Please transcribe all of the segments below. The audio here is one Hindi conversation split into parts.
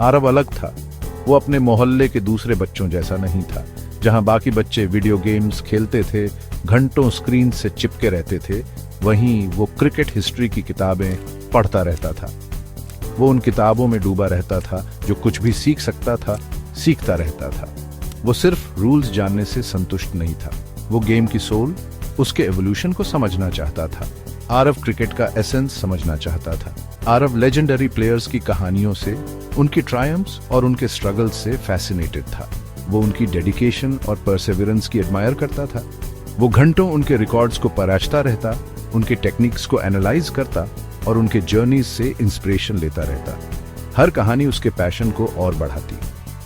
आरव अलग था। वो अपने मोहल्ले के दूसरे बच्चों जैसा नहीं था। जहां बाकी बच्चे वीडियो गेम्स खेलते थे, घंटों स्क्रीन से चिपके रहते थे, वहीं वो क्रिकेट हिस्ट्री की किताबें पढ़ता रहता था। वो उन किताबों में डूबा रहता था, जो कुछ भी सीख सकता था, सीखता रहता था। वो सिर्फ रूल्स जानने से संतुष्ट नहीं था। वो गेम की सोल, उसके एवोल्यूशन को समझना चाहता था। आरव क्रिकेट का एसेंस समझना चाहता था। आरव लेजेंडरी प्लेयर्स की कहानियों से, उनकी ट्रायम्फ्स और उनके स्ट्रगल्स से फैसिनेटेड था। वो उनकी डेडिकेशन और परसेवरेंस की एडमायर करता था। वो घंटों उनके रिकॉर्ड्स को पराचता रहता, उनके टेक्निक्स को एनालाइज करता और उनके जर्नीज से इंस्पिरेशन लेता रहता। हर कहानी उसके पैशन को और बढ़ाती।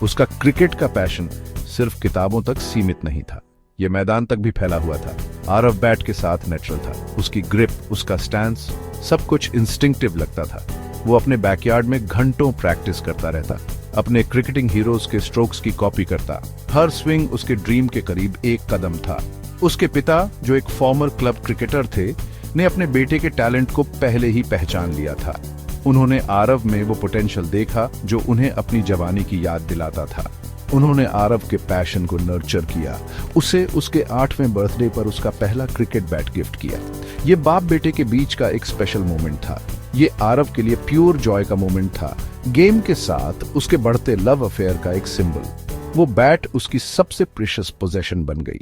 उसका क्रिकेट का पैशन सिर्फ किताबों तक सीमित नहीं था, ये मैदान तक भी फैला हुआ था। आरव बैट के साथ नेचुरल था। उसकी ग्रिप, उसका स्टैंस, सब कुछ इंस्टिंक्टिव लगता था। वो अपने बैकयार्ड में घंटों प्रैक्टिस करता रहता, अपने क्रिकेटिंग हीरोज के स्ट्रोक्स की कॉपी करता। हर स्विंग उसके ड्रीम के करीब एक कदम था। उसके पिता, जो एक फॉर्मर क्लब क्रिकेटर थे, ने अपने बेटे के टैलेंट को पहले ही पहचान लिया था। उन्होंने आरव में वो पोटेंशियल देखा जो उन्हें अपनी जवानी की याद दिलाता था। उन्होंने आरव के पैशन को नर्चर किया, उसे उसके 8वें बर्थडे पर उसका पहला क्रिकेट बैट गिफ्ट किया। ये बाप बेटे के बीच का एक स्पेशल मोमेंट था। ये आरव के लिए प्योर जॉय का मोमेंट था, गेम के साथ उसके बढ़ते लव अफेयर का एक सिंबल। वो बैट उसकी सबसे प्रीशियस पोजेशन बन गई।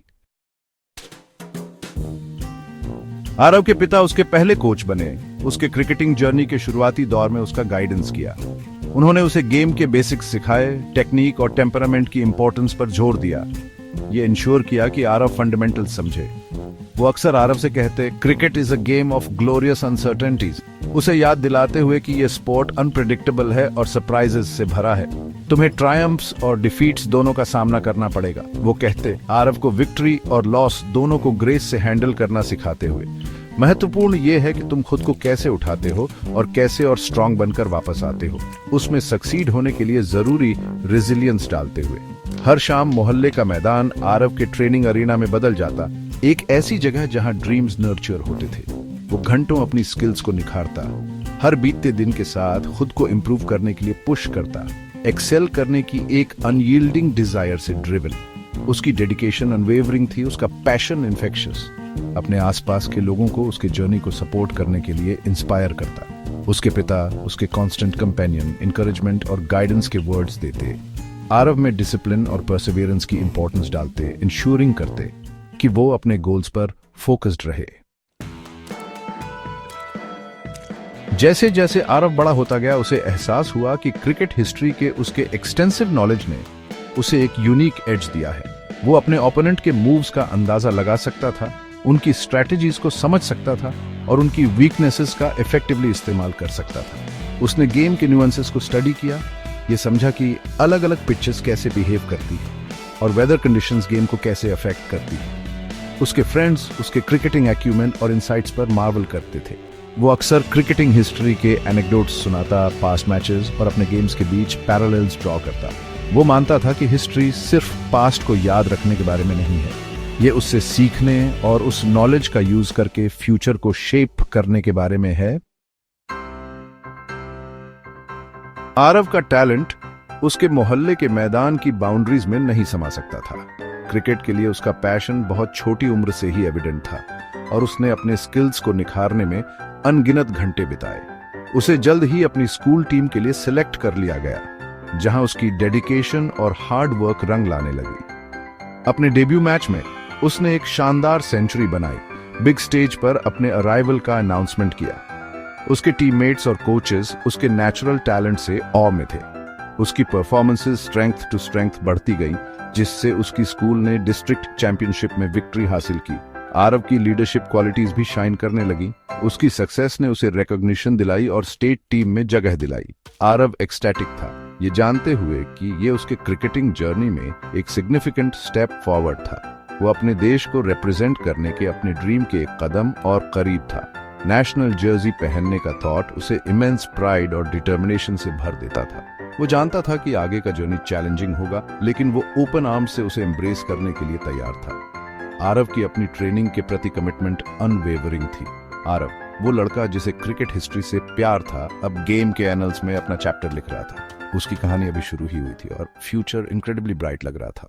आरव के पिता उसके पहले कोच बने। उसके क्रिकेटिंग जर्नी के शुरुआती दौर में उसका गाइडेंस किया। उन्होंने उसे गेम के बेसिक्स सिखाए, टेक्निक और टेम्परामेंट की इंपॉर्टेंस पर जोर दिया। ये इंश्योर किया कि आरव फंडामेंटल समझे। वो अक्सर आरव से कहते, cricket is a game of glorious uncertainties, उसे याद दिलाते हुए कि ये स्पोर्ट अनप्रेडिक्टेबल है और सरप्राइजेस से भरा है। तुम्हें ट्रायम्फ्स और डिफीट्स दोनों का सामना करना पड़ेगा। वो कहते, आरव को विक्ट्री और लॉस दोनों को ग्रेस से हैंडल करना सिखाते हुए। महत्वपूर्ण ये है कि तुम खुद को कैसे उठाते हो और कैसे और स्ट्रांग बनकर वापस आते हो, उसमें सक्सीड होने के लिए जरूरी रेजिलियंस डालते हुए। हर शाम मोहल्ले का मैदान आरव के ट्रेनिंग अरीना में बदल जाता, एक ऐसी जगह जहां ड्रीम्स नर्चर होते थे। वो घंटों अपनी स्किल्स को निखारता, हर बीतते दिन के साथ खुद को इंप्रूव करने के लिए पुश करता, एक्सेल करने की एक अनयील्डिंग डिजायर से ड्रिवन। उसकी डेडिकेशन अनवेवरिंग थी, उसका पैशन इन्फेक्शियस। अपने आसपास के लोगों को उसके जर्नी को सपोर्ट करने के लिए इंस्पायर करता। उसके पिता उसके कांस्टेंट कंपेनियन, इंकरेजमेंट और गाइडेंस के वर्ड्स देते। आरव में डिसिप्लिन और परसिवियरेंस की इंपॉर्टेंस डालते, इंश्योरिंग करते कि वो अपने गोल्स पर फोकस्ड रहे। जैसे जैसे आरव बड़ा होता गया, उसे एहसास हुआ कि क्रिकेट हिस्ट्री के उसके एक्सटेंसिव नॉलेज ने उसे एक यूनिक एज दिया है। वो अपने ओपोनेंट के मूव्स का अंदाजा लगा सकता था, उनकी स्ट्रैटेजीज को समझ सकता था और उनकी वीकनेसेस का इफेक्टिवली इस्तेमाल कर सकता था। उसने गेम के न्यूएंसेस को स्टडी किया, ये समझा कि अलग अलग पिचेस कैसे बिहेव करती है और वेदर कंडीशंस गेम को कैसे अफेक्ट करती है। उसके फ्रेंड्स उसके क्रिकेटिंग एक्यूमेन और इनसाइट्स पर मार्वल करते थे। वो अक्सर क्रिकेटिंग हिस्ट्री के एनेक्डोट्स सुनाता, पास्ट मैचेस और अपने गेम्स के बीच पैरेलल्स ड्रॉ करता। वो मानता था कि हिस्ट्री सिर्फ पास्ट को याद रखने के बारे में नहीं है, ये उससे सीखने और उस नॉलेज का यूज करके फ्यूचर को शेप करने के बारे में है। आरव का टैलेंट उसके मोहल्ले के मैदान की बाउंड्रीज में नहीं समा सकता था। क्रिकेट के लिए उसका पैशन बहुत छोटी उम्र से ही एविडेंट था और उसने अपने स्किल्स को निखारने में अनगिनत घंटे बिताए। उसे जल्द ही अपनी स्कूल टीम के लिए सिलेक्ट कर लिया गया, जहां उसकी डेडिकेशन और हार्ड वर्क रंग लाने लगी। अपने डेब्यू मैच में उसने एक शानदार सेंचुरी बनाई, बिग स्टेज पर अपने अराइवल का अनाउंसमेंट किया। उसके टीममेट्स और कोचेस उसके नेचुरल टैलेंट से ऑ में थे। उसकी परफॉर्मेंसेस स्ट्रेंथ टू स्ट्रेंथ बढ़ती गई, जिससे उसकी स्कूल ने डिस्ट्रिक्ट चैंपियनशिप में विक्ट्री हासिल की। आरव की लीडरशिप क्वालिटीज भी शाइन करने लगी। उसकी सक्सेस ने उसे रिकॉग्निशन दिलाई और स्टेट टीम में जगह दिलाई। आरव एक्सटैटिक था, ये जानते हुए कि ये उसके क्रिकेटिंग जर्नी में एक सिग्निफिकेंट स्टेप फॉरवर्ड था। वो अपने देश को रिप्रेजेंट करने के अपने ड्रीम के एक कदम और करीब था। नेशनल जर्सी पहनने का थॉट उसे इमेंस प्राइड और डिटर्मिनेशन से भर देता था। वो जानता था कि आगे का जर्नी चैलेंजिंग होगा, लेकिन वो ओपन आर्म से उसे एम्ब्रेस करने के लिए तैयार था। आरव की अपनी ट्रेनिंग के प्रति कमिटमेंट अनवेवरिंग थी। आरव, वो लड़का जिसे क्रिकेट हिस्ट्री से प्यार था, अब गेम के एनल्स में अपना चैप्टर लिख रहा था। उसकी कहानी अभी शुरू ही हुई थी और फ्यूचर इनक्रेडिबली ब्राइट लग रहा था।